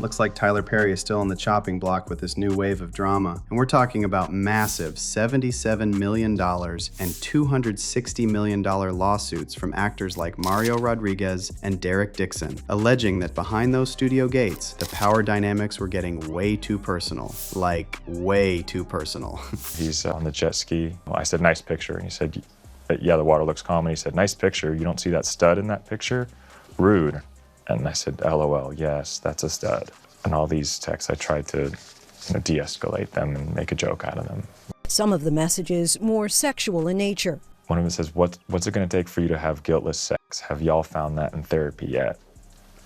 Looks like Tyler Perry is still on the chopping block with this new wave of drama, and we're talking about massive $77 million and $260 million lawsuits from actors like Mario Rodriguez and Derek Dixon, alleging that behind those studio gates, the power dynamics were getting way too personal. Like, way too personal. He's on the jet ski. I said, nice picture. And he said, yeah, the water looks calm. And he said, nice picture. You don't see that stud in that picture? Rude. And I said, LOL, yes, that's a stud. And all these texts, I tried to de-escalate them and make a joke out of them. Some of the messages more sexual in nature. One of them says, what's it going to take for you to have guiltless sex? Have y'all found that in therapy yet?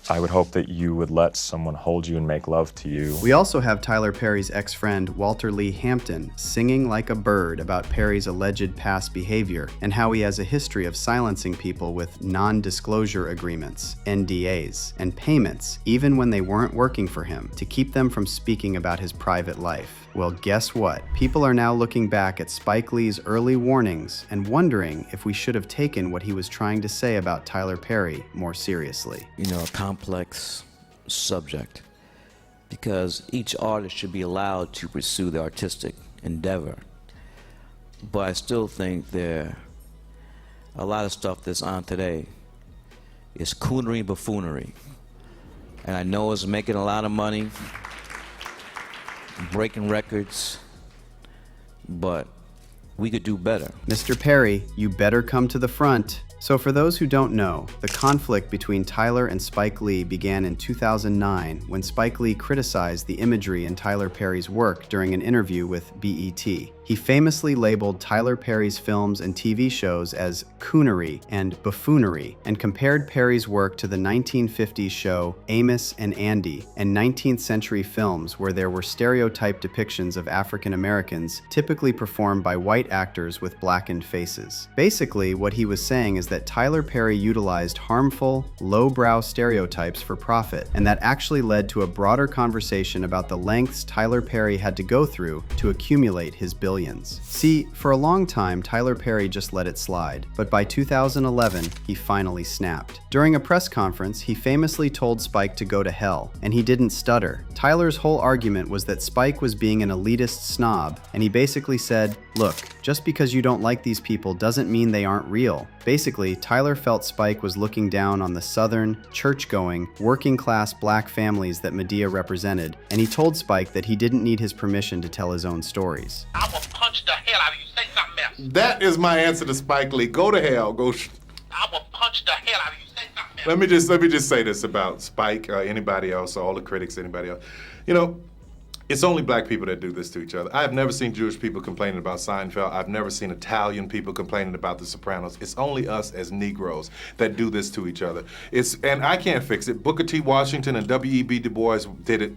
I would hope that you would let someone hold you and make love to you. We also have Tyler Perry's ex-friend Walter Lee Hampton singing like a bird about Perry's alleged past behavior and how he has a history of silencing people with non-disclosure agreements, NDAs, and payments, even when they weren't working for him, to keep them from speaking about his private life. Well, guess what? People are now looking back at Spike Lee's early warnings and wondering if we should have taken what he was trying to say about Tyler Perry more seriously. A complex subject, because each artist should be allowed to pursue the artistic endeavor. But I still think a lot of stuff that's on today is coonery and buffoonery. And I know it's making a lot of money, breaking records, but we could do better. Mr. Perry, you better come to the front. So for those who don't know, the conflict between Tyler and Spike Lee began in 2009 when Spike Lee criticized the imagery in Tyler Perry's work during an interview with BET. He famously labeled Tyler Perry's films and TV shows as coonery and buffoonery, and compared Perry's work to the 1950s show Amos and Andy and 19th century films where there were stereotyped depictions of African Americans typically performed by white actors with blackened faces. Basically, what he was saying is that Tyler Perry utilized harmful, lowbrow stereotypes for profit, and that actually led to a broader conversation about the lengths Tyler Perry had to go through to accumulate his billions. See, for a long time, Tyler Perry just let it slide, but by 2011, he finally snapped. During a press conference, he famously told Spike to go to hell, and he didn't stutter. Tyler's whole argument was that Spike was being an elitist snob, and he basically said, look, just because you don't like these people doesn't mean they aren't real. Basically, Tyler felt Spike was looking down on the southern, church-going, working-class black families that Medea represented, and he told Spike that he didn't need his permission to tell his own stories. I will punch the hell out of you. Say something else. That is my answer to Spike Lee. Go to hell. I will punch the hell out of you. Say something else. Let me just say this about Spike, anybody else, all the critics, anybody else. It's only black people that do this to each other. I have never seen Jewish people complaining about Seinfeld. I've never seen Italian people complaining about The Sopranos. It's only us as Negroes that do this to each other. And I can't fix it. Booker T. Washington and W.E.B. Du Bois did it.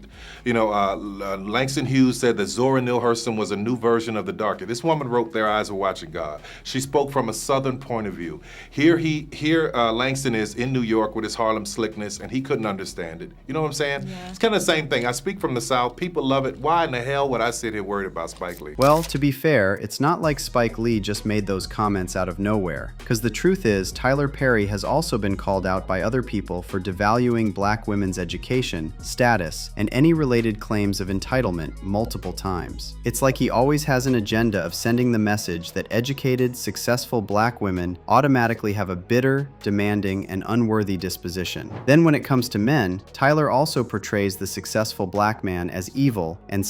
Langston Hughes said that Zora Neale Hurston was a new version of the darker. This woman wrote Their Eyes Were Watching God. She spoke from a Southern point of view. Here Langston is in New York with his Harlem slickness, and he couldn't understand it. You know what I'm saying? Yeah. It's kind of the same thing. I speak from the South. People love it. Why in the hell would I sit here worried about Spike Lee? Well, to be fair, it's not like Spike Lee just made those comments out of nowhere. Because the truth is, Tyler Perry has also been called out by other people for devaluing black women's education, status, and any related claims of entitlement multiple times. It's like he always has an agenda of sending the message that educated, successful black women automatically have a bitter, demanding, and unworthy disposition. Then when it comes to men, Tyler also portrays the successful black man as evil and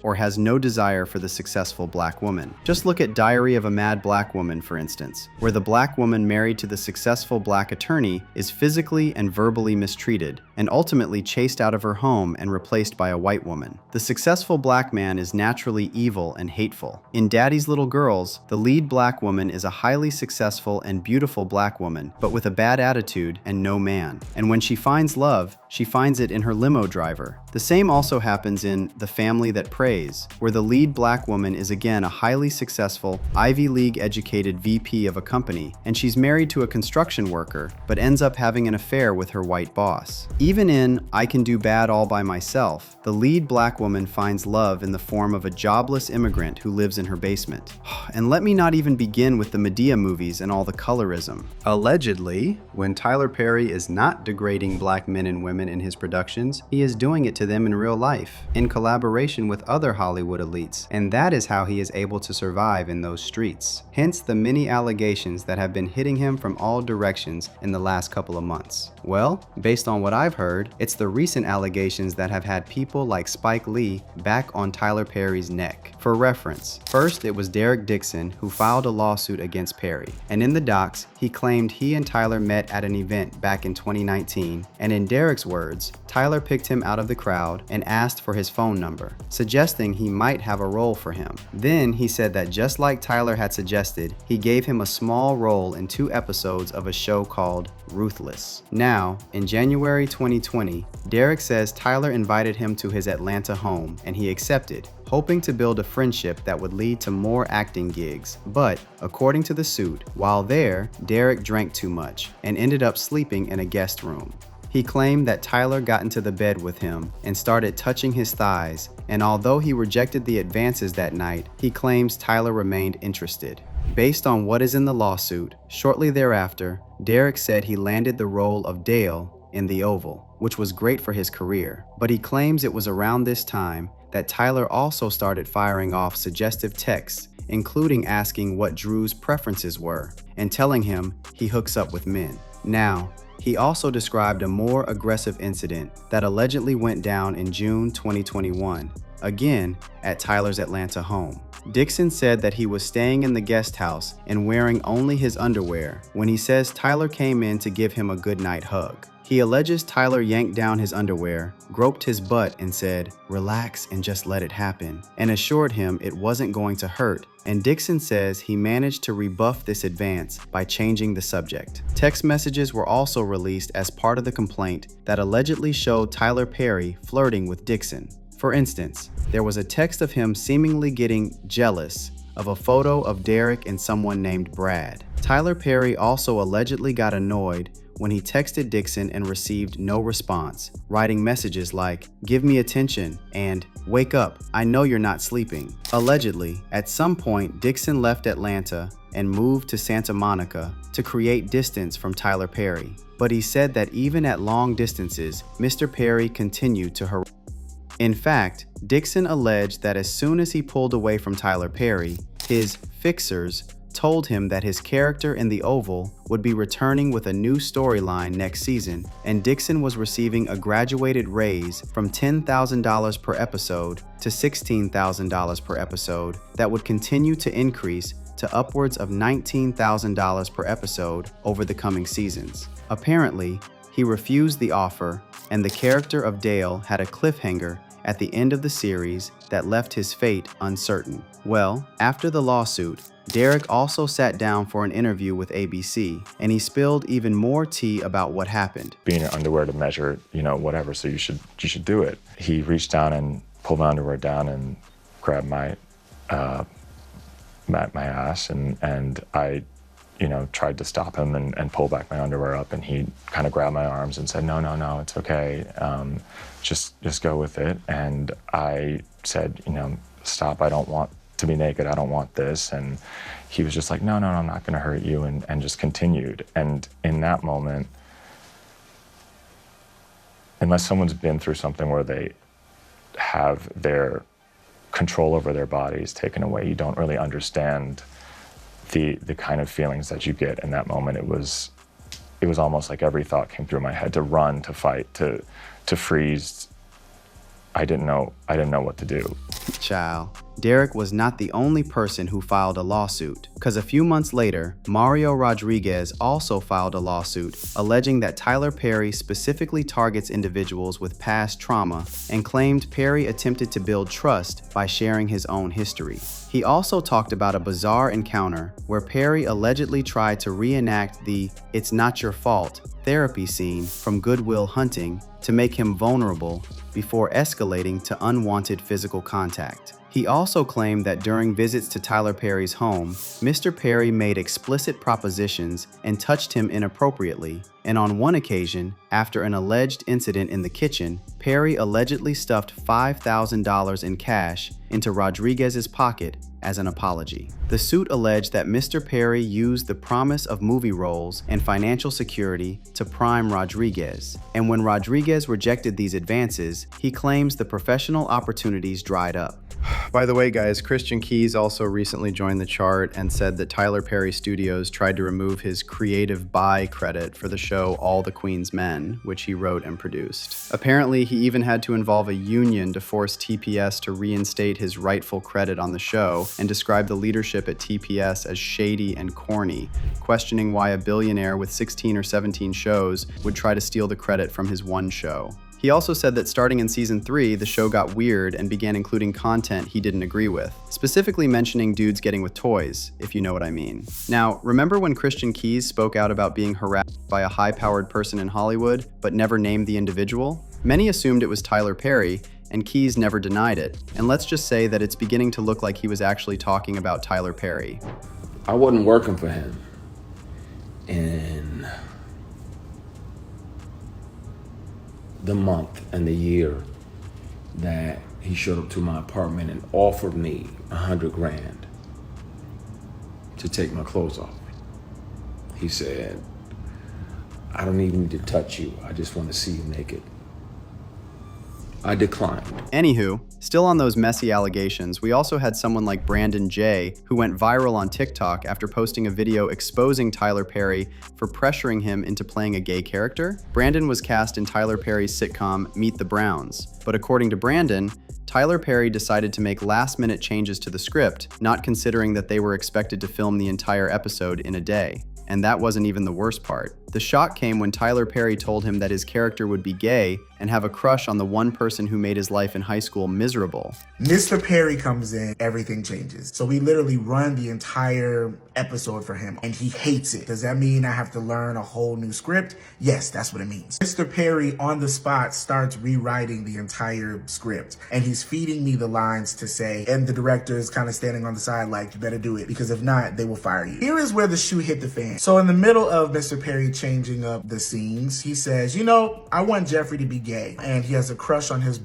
or has no desire for the successful black woman. Just look at Diary of a Mad Black Woman, for instance, where the black woman married to the successful black attorney is physically and verbally mistreated and ultimately chased out of her home and replaced by a white woman. The successful black man is naturally evil and hateful. In Daddy's Little Girls, the lead black woman is a highly successful and beautiful black woman, but with a bad attitude and no man. And when she finds love, she finds it in her limo driver. The same also happens in The Family That Prays, where the lead black woman is again a highly successful, Ivy League educated VP of a company, and she's married to a construction worker, but ends up having an affair with her white boss. Even in I Can Do Bad All by Myself, the lead black woman finds love in the form of a jobless immigrant who lives in her basement. And let me not even begin with the Medea movies and all the colorism. Allegedly, when Tyler Perry is not degrading black men and women in his productions, he is doing it to them in real life, in collaboration with other Hollywood elites, and that is how he is able to survive in those streets. Hence the many allegations that have been hitting him from all directions in the last couple of months. Well, based on what I've heard, it's the recent allegations that have had people like Spike Lee back on Tyler Perry's neck. For reference, first it was Derek Dixon who filed a lawsuit against Perry, and in the docs, he claimed he and Tyler met at an event back in 2019, and in Derek's words, Tyler picked him out of the crowd and asked for his phone number, suggesting he might have a role for him. Then he said that just like Tyler had suggested, he gave him a small role in 2 episodes of a show called Ruthless. Now, in January 2020, Derek says Tyler invited him to his Atlanta home and he accepted, hoping to build a friendship that would lead to more acting gigs. But, according to the suit, while there, Derek drank too much and ended up sleeping in a guest room. He claimed that Tyler got into the bed with him and started touching his thighs, and although he rejected the advances that night, he claims Tyler remained interested. Based on what is in the lawsuit, shortly thereafter, Derek said he landed the role of Dale in The Oval, which was great for his career, but he claims it was around this time that Tyler also started firing off suggestive texts, including asking what Drew's preferences were and telling him he hooks up with men. Now, he also described a more aggressive incident that allegedly went down in June 2021, again at Tyler's Atlanta home. Dixon said that he was staying in the guest house and wearing only his underwear when he says Tyler came in to give him a goodnight hug. He alleges Tyler yanked down his underwear, groped his butt and said, "Relax and just let it happen," and assured him it wasn't going to hurt. And Dixon says he managed to rebuff this advance by changing the subject. Text messages were also released as part of the complaint that allegedly showed Tyler Perry flirting with Dixon. For instance, there was a text of him seemingly getting jealous of a photo of Derek and someone named Brad. Tyler Perry also allegedly got annoyed when he texted Dixon and received no response, writing messages like, "Give me attention," and "Wake up, I know you're not sleeping." Allegedly, at some point, Dixon left Atlanta and moved to Santa Monica to create distance from Tyler Perry. But he said that even at long distances, Mr. Perry continued to harass. In fact, Dixon alleged that as soon as he pulled away from Tyler Perry, his fixers told him that his character in The Oval would be returning with a new storyline next season, and Dixon was receiving a graduated raise from $10,000 per episode to $16,000 per episode that would continue to increase to upwards of $19,000 per episode over the coming seasons. Apparently, he refused the offer, and the character of Dale had a cliffhanger at the end of the series that left his fate uncertain. Well, after the lawsuit, Derek also sat down for an interview with ABC, and he spilled even more tea about what happened. Being in underwear to measure, whatever, so you should do it. He reached down and pulled my underwear down and grabbed my ass, and I tried to stop him and pull back my underwear up, and he kind of grabbed my arms and said, no, it's okay, just go with it. And I said, stop, I don't want to be naked, I don't want this. And he was just like, no, I'm not gonna hurt you, and just continued. And in that moment, unless someone's been through something where they have their control over their bodies taken away, you don't really understand the kind of feelings that you get in that moment. It was almost like every thought came through my head: to run, to fight, to freeze. I didn't know what to do. Child. Derek was not the only person who filed a lawsuit, because a few months later, Mario Rodriguez also filed a lawsuit alleging that Tyler Perry specifically targets individuals with past trauma and claimed Perry attempted to build trust by sharing his own history. He also talked about a bizarre encounter where Perry allegedly tried to reenact the "It's Not Your Fault" therapy scene from Good Will Hunting to make him vulnerable before escalating to unwanted physical contact. He also claimed that during visits to Tyler Perry's home, Mr. Perry made explicit propositions and touched him inappropriately, and on one occasion, after an alleged incident in the kitchen, Perry allegedly stuffed $5,000 in cash into Rodriguez's pocket as an apology. The suit alleged that Mr. Perry used the promise of movie roles and financial security to prime Rodriguez, and when Rodriguez rejected these advances, he claims the professional opportunities dried up. By the way, guys, Christian Keyes also recently joined the chart and said that Tyler Perry Studios tried to remove his creative buy credit for the show All the Queen's Men, which he wrote and produced. Apparently, he even had to involve a union to force TPS to reinstate his rightful credit on the show and describe the leadership at TPS as shady and corny, questioning why a billionaire with 16 or 17 shows would try to steal the credit from his one show. He also said that starting in season 3, the show got weird and began including content he didn't agree with, specifically mentioning dudes getting with toys, if you know what I mean. Now, remember when Christian Keyes spoke out about being harassed by a high-powered person in Hollywood, but never named the individual? Many assumed it was Tyler Perry, and Keyes never denied it. And let's just say that it's beginning to look like he was actually talking about Tyler Perry. I wasn't working for him. And the month and the year that he showed up to my apartment and offered me $100 grand to take my clothes off me. He said, I don't even need to touch you. I just want to see you naked. I declined. Anywho, still on those messy allegations, we also had someone like Brandon J, who went viral on TikTok after posting a video exposing Tyler Perry for pressuring him into playing a gay character. Brandon was cast in Tyler Perry's sitcom Meet the Browns, but according to Brandon, Tyler Perry decided to make last-minute changes to the script, not considering that they were expected to film the entire episode in a day. And that wasn't even the worst part. The shock came when Tyler Perry told him that his character would be gay and have a crush on the one person who made his life in high school miserable. Mr. Perry comes in, everything changes. So we literally run the entire episode for him, and he hates it. Does that mean I have to learn a whole new script? Yes, that's what it means. Mr. Perry, on the spot, starts rewriting the entire script, and he's feeding me the lines to say, and the director is kind of standing on the side like, you better do it, because if not, they will fire you. Here is where the shoe hit the fan. So in the middle of Mr. Perry changing up the scenes, he says, you know, I want Jeffrey to be gay, and he has a crush on his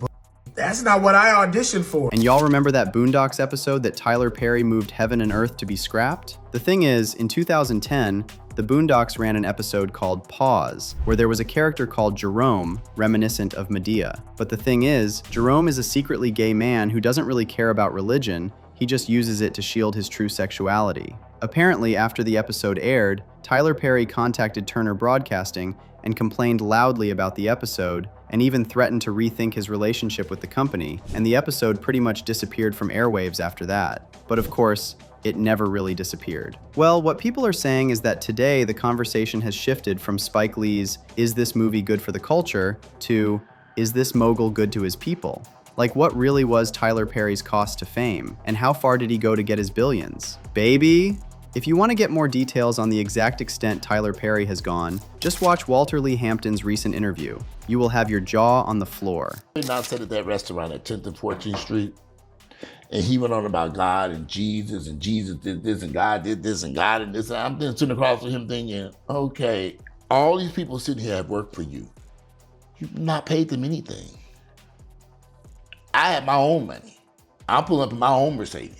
That's not what I auditioned for. And y'all remember that Boondocks episode that Tyler Perry moved heaven and earth to be scrapped? The thing is, in 2010, the Boondocks ran an episode called Pause, where there was a character called Jerome, reminiscent of Medea. But the thing is, Jerome is a secretly gay man who doesn't really care about religion, he just uses it to shield his true sexuality. Apparently, after the episode aired, Tyler Perry contacted Turner Broadcasting and complained loudly about the episode, and even threatened to rethink his relationship with the company, and the episode pretty much disappeared from airwaves after that. But of course, it never really disappeared. Well, what people are saying is that today the conversation has shifted from Spike Lee's "Is this movie good for the culture?" to "Is this mogul good to his people?" Like, what really was Tyler Perry's cost to fame, and how far did he go to get his billions? Baby? If you want to get more details on the exact extent Tyler Perry has gone, just watch Walter Lee Hampton's recent interview. You will have your jaw on the floor. I sat at that restaurant at 10th and 14th Street, and he went on about God and Jesus did this, and God did this, and God did this. And I'm then sitting across from him thinking, okay, all these people sitting here have worked for you. You've not paid them anything. I had my own money. I'm pulling up in my own Mercedes.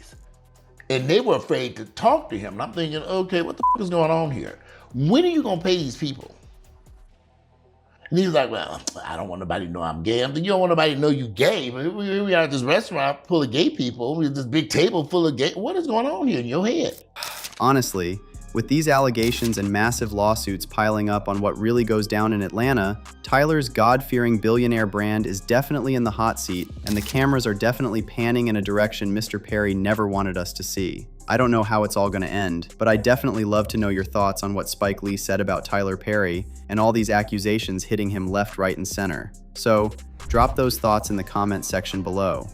And they were afraid to talk to him. And I'm thinking, okay, what the f is going on here? When are you gonna pay these people? And he's like, well, I don't want nobody to know I'm gay. I'm thinking, you don't want nobody to know you gay. But we are at this restaurant full of gay people, with this big table full of gay. What is going on here in your head? Honestly, with these allegations and massive lawsuits piling up on what really goes down in Atlanta, Tyler's God-fearing billionaire brand is definitely in the hot seat, and the cameras are definitely panning in a direction Mr. Perry never wanted us to see. I don't know how it's all gonna end, but I'd definitely love to know your thoughts on what Spike Lee said about Tyler Perry and all these accusations hitting him left, right, and center. So, drop those thoughts in the comments section below.